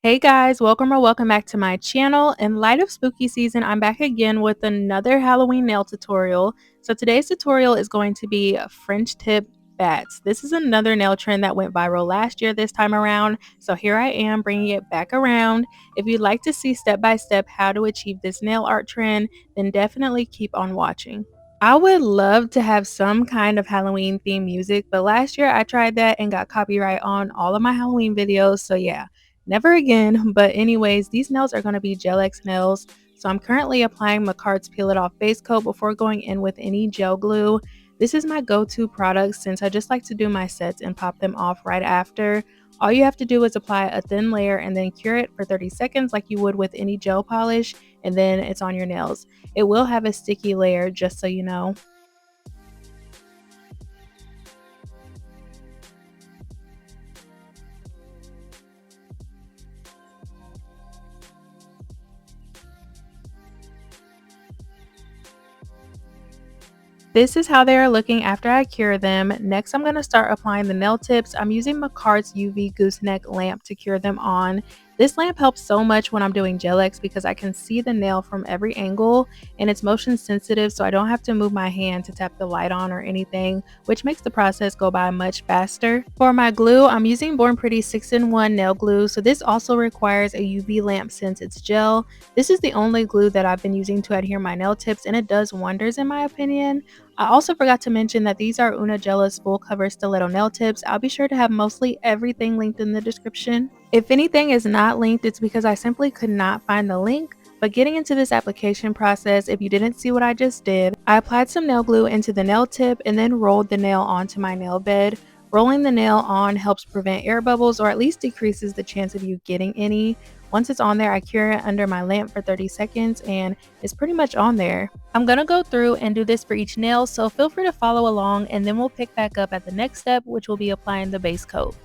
Hey guys, welcome or welcome back to my channel. In light of spooky season, I'm back again with another Halloween nail tutorial. So today's tutorial is going to be French tip bats. This is another nail trend that went viral last year this time around. So here I am bringing it back around. If you'd like to see step by step how to achieve this nail art trend, then definitely keep on watching. I would love to have some kind of Halloween themed music, but last year I tried that and got copyright on all of my Halloween videos. So yeah, never again. But anyways, these nails are going to be Gel X nails. So I'm currently applying Makart's Peel It Off base coat before going in with any gel glue. This is my go-to product since I just like to do my sets and pop them off right after. All you have to do is apply a thin layer and then cure it for 30 seconds like you would with any gel polish, and then it's on your nails. It will have a sticky layer, just so you know. This is how they are looking after I cure them. Next, I'm going to start applying the nail tips. I'm using Makart's UV gooseneck lamp to cure them on. This lamp helps so much when I'm doing gel X because I can see the nail from every angle, and it's motion sensitive, so I don't have to move my hand to tap the light on or anything, which makes the process go by much faster. For my glue, I'm using Born Pretty 6-in-1 nail glue, so this also requires a UV lamp since it's gel. This is the only glue that I've been using to adhere my nail tips, and it does wonders in my opinion. I also forgot to mention that these are Una Jella's full cover stiletto nail tips. I'll be sure to have mostly everything linked in the description. If anything is not linked, it's because I simply could not find the link. But getting into this application process, if you didn't see what I just did, I applied some nail glue into the nail tip and then rolled the nail onto my nail bed. Rolling the nail on helps prevent air bubbles, or at least decreases the chance of you getting any. Once it's on there, I cure it under my lamp for 30 seconds and it's pretty much on there. I'm going to go through and do this for each nail, so feel free to follow along, and then we'll pick back up at the next step, which will be applying the base coat.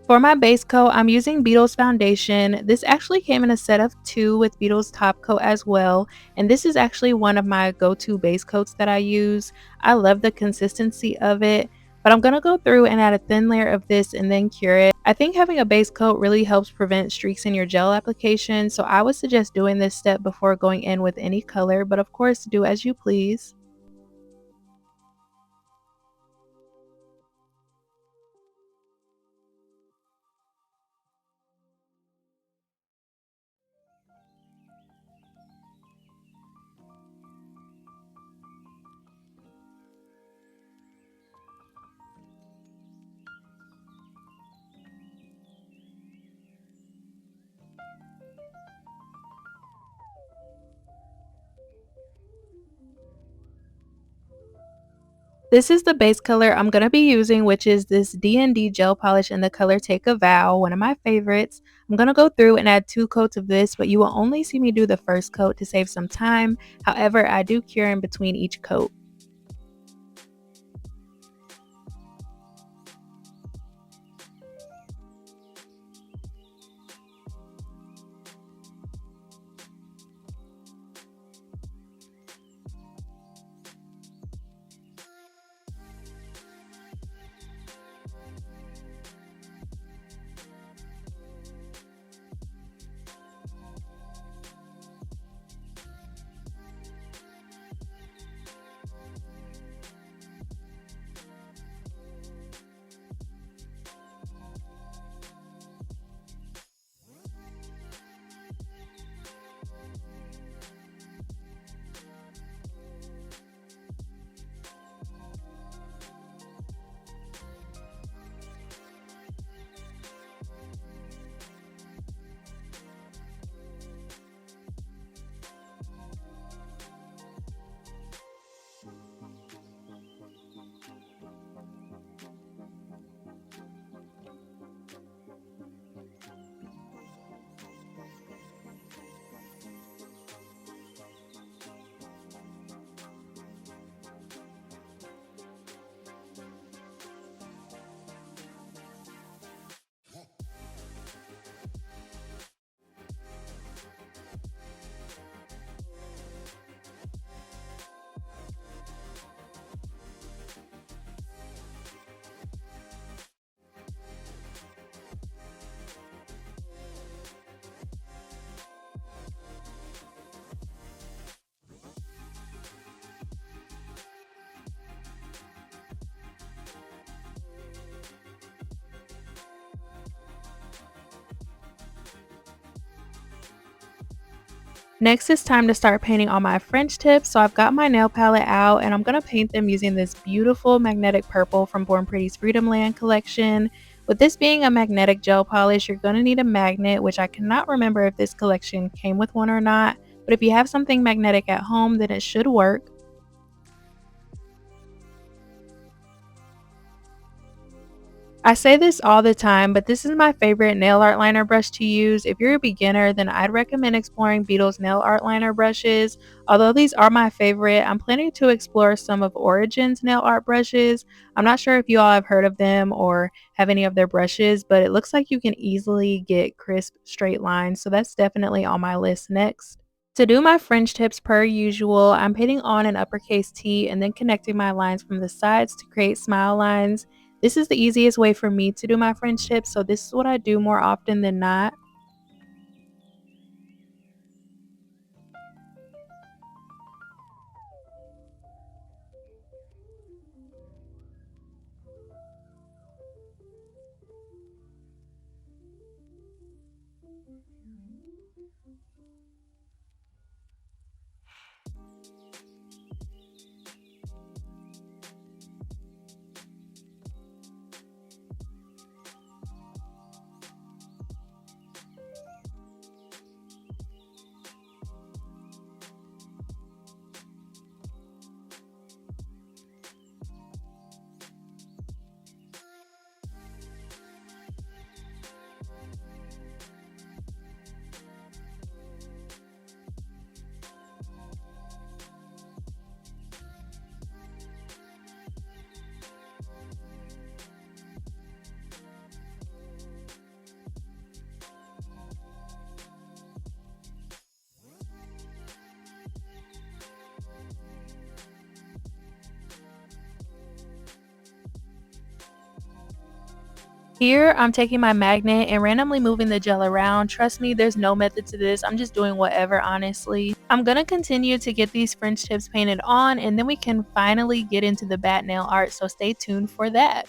For my base coat, I'm using Beetle's foundation. This actually came in a set of 2 with Beetle's top coat as well, and this is actually one of my go-to base coats that I use. I love the consistency of it, but I'm going to go through and add a thin layer of this and then cure it. I think having a base coat really helps prevent streaks in your gel application, so I would suggest doing this step before going in with any color, but of course do as you please. This is the base color I'm going to be using, which is this D&D gel polish in the color Take a Vow, one of my favorites. I'm going to go through and add 2 coats of this, but you will only see me do the first coat to save some time. However, I do cure in between each coat. Next, it's time to start painting on my French tips. So I've got my nail palette out and I'm going to paint them using this beautiful magnetic purple from Born Pretty's Freedom Land collection. With this being a magnetic gel polish, you're going to need a magnet, which I cannot remember if this collection came with one or not. But if you have something magnetic at home, then it should work. I say this all the time, but this is my favorite nail art liner brush to use. If you're a beginner, then I'd recommend exploring Beetle's nail art liner brushes. Although these are my favorite, I'm planning to explore some of Origin's nail art brushes. I'm not sure if you all have heard of them or have any of their brushes, but it looks like you can easily get crisp straight lines, so that's definitely on my list next. To do my French tips per usual, I'm painting on an uppercase T and then connecting my lines from the sides to create smile lines. This is the easiest way for me to do my French tips, so this is what I do more often than not. Here, I'm taking my magnet and randomly moving the gel around. Trust me, there's no method to this. I'm just doing whatever, honestly. I'm gonna continue to get these French tips painted on, and then we can finally get into the bat nail art, so stay tuned for that.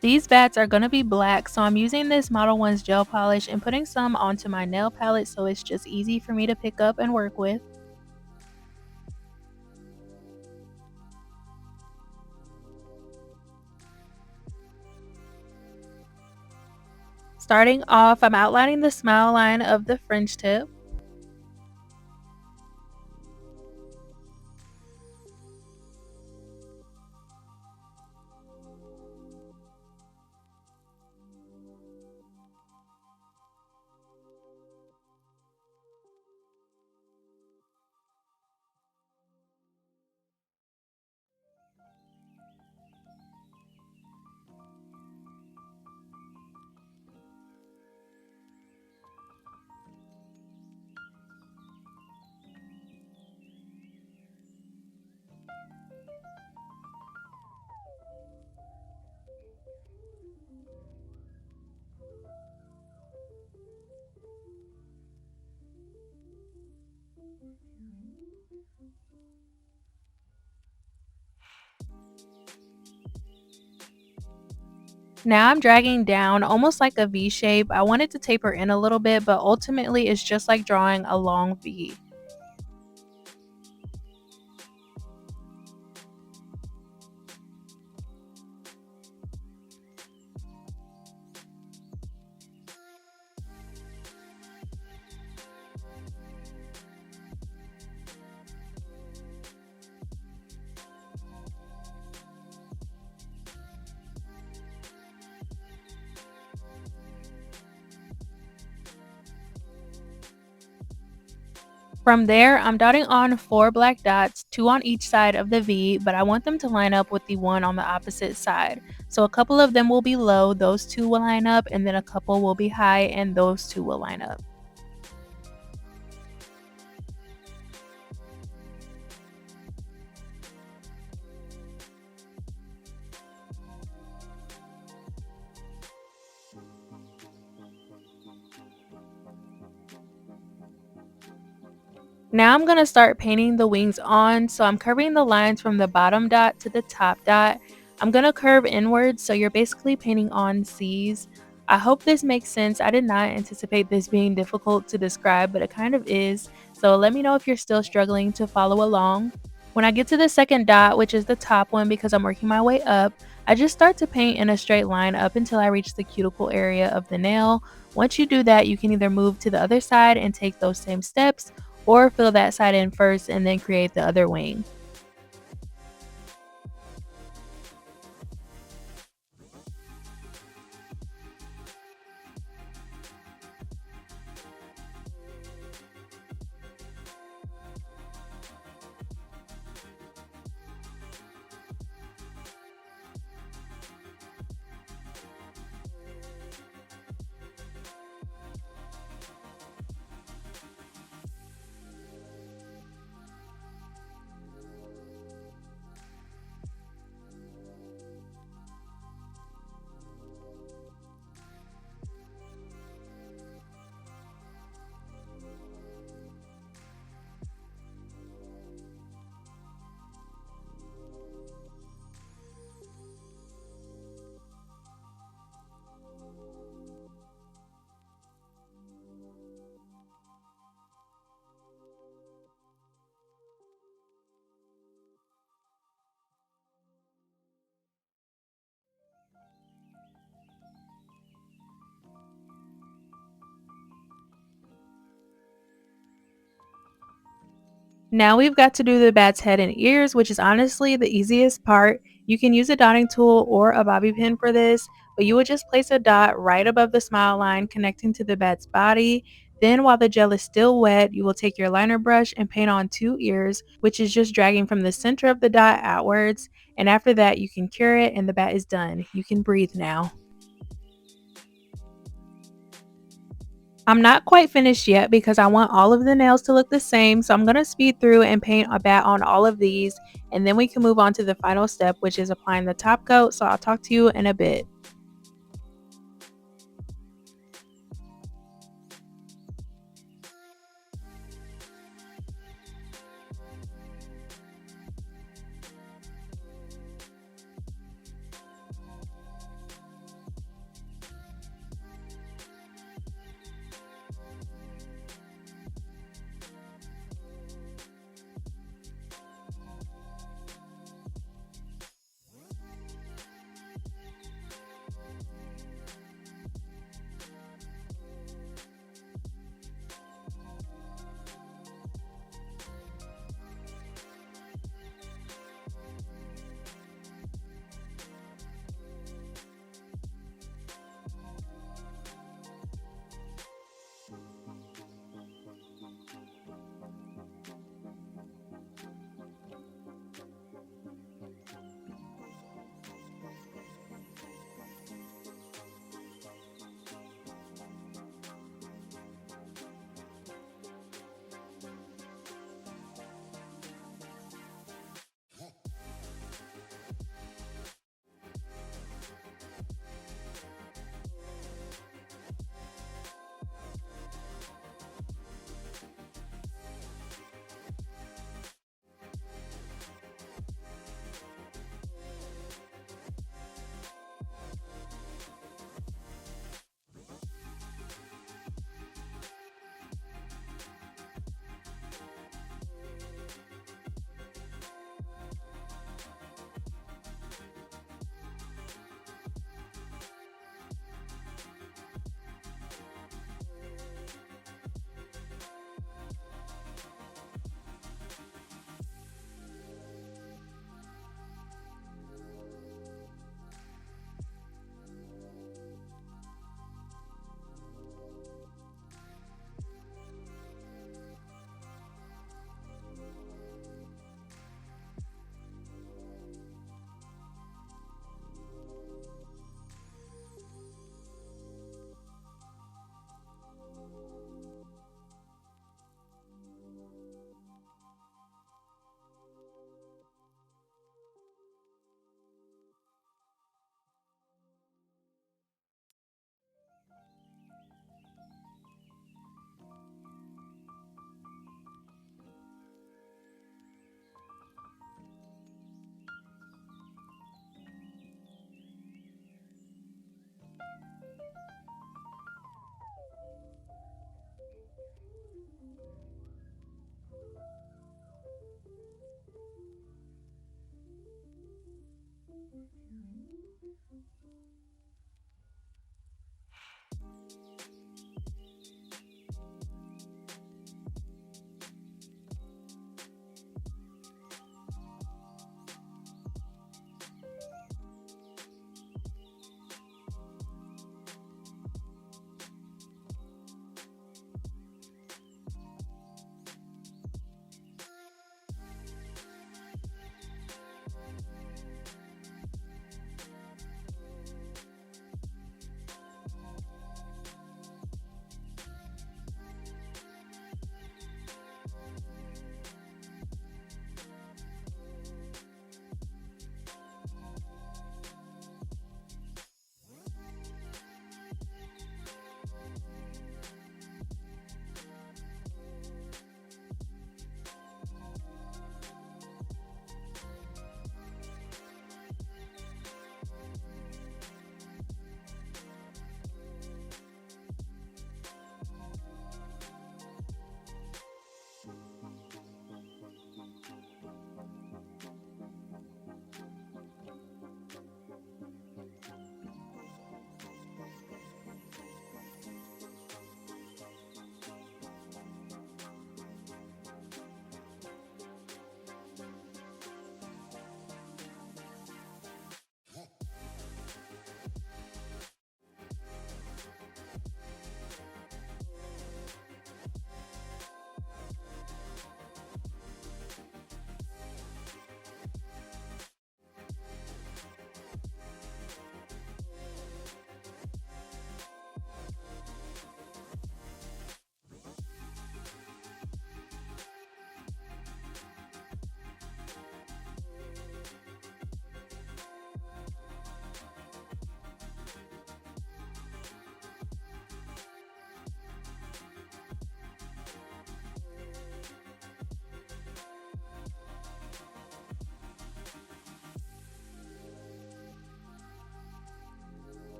These bats are going to be black, so I'm using this Model 1's gel polish and putting some onto my nail palette so it's just easy for me to pick up and work with. Starting off, I'm outlining the smile line of the fringe tip. Now I'm dragging down almost like a V shape. I wanted to taper in a little bit, but ultimately it's just like drawing a long V. From there, I'm dotting on 4 black dots, 2 on each side of the V, but I want them to line up with the one on the opposite side. So a couple of them will be low, those 2 will line up, and then a couple will be high, and those 2 will line up. Now I'm going to start painting the wings on, so I'm curving the lines from the bottom dot to the top dot. I'm going to curve inwards, so you're basically painting on C's. I hope this makes sense. I did not anticipate this being difficult to describe, but it kind of is. So let me know if you're still struggling to follow along. When I get to the second dot, which is the top one because I'm working my way up, I just start to paint in a straight line up until I reach the cuticle area of the nail. Once you do that, you can either move to the other side and take those same steps, or fill that side in first and then create the other wing. Now we've got to do the bat's head and ears, which is honestly the easiest part. You can use a dotting tool or a bobby pin for this, but you would just place a dot right above the smile line connecting to the bat's body. Then while the gel is still wet, you will take your liner brush and paint on two ears, which is just dragging from the center of the dot outwards. And after that, you can cure it and the bat is done. You can breathe now. I'm not quite finished yet because I want all of the nails to look the same, so I'm going to speed through and paint a bat on all of these, and then we can move on to the final step, which is applying the top coat. So I'll talk to you in a bit.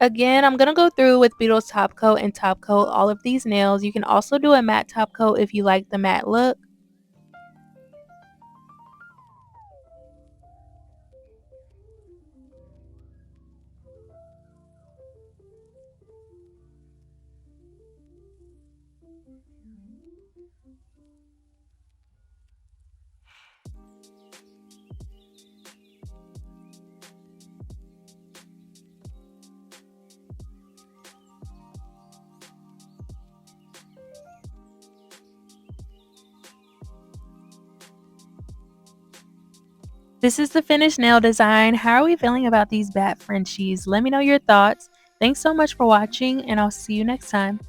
Again, I'm going to go through with Beetle's top coat and top coat all of these nails. You can also do a matte top coat if you like the matte look. This is the finished nail design. How are we feeling about these bat Frenchies? Let me know your thoughts. Thanks so much for watching, and I'll see you next time.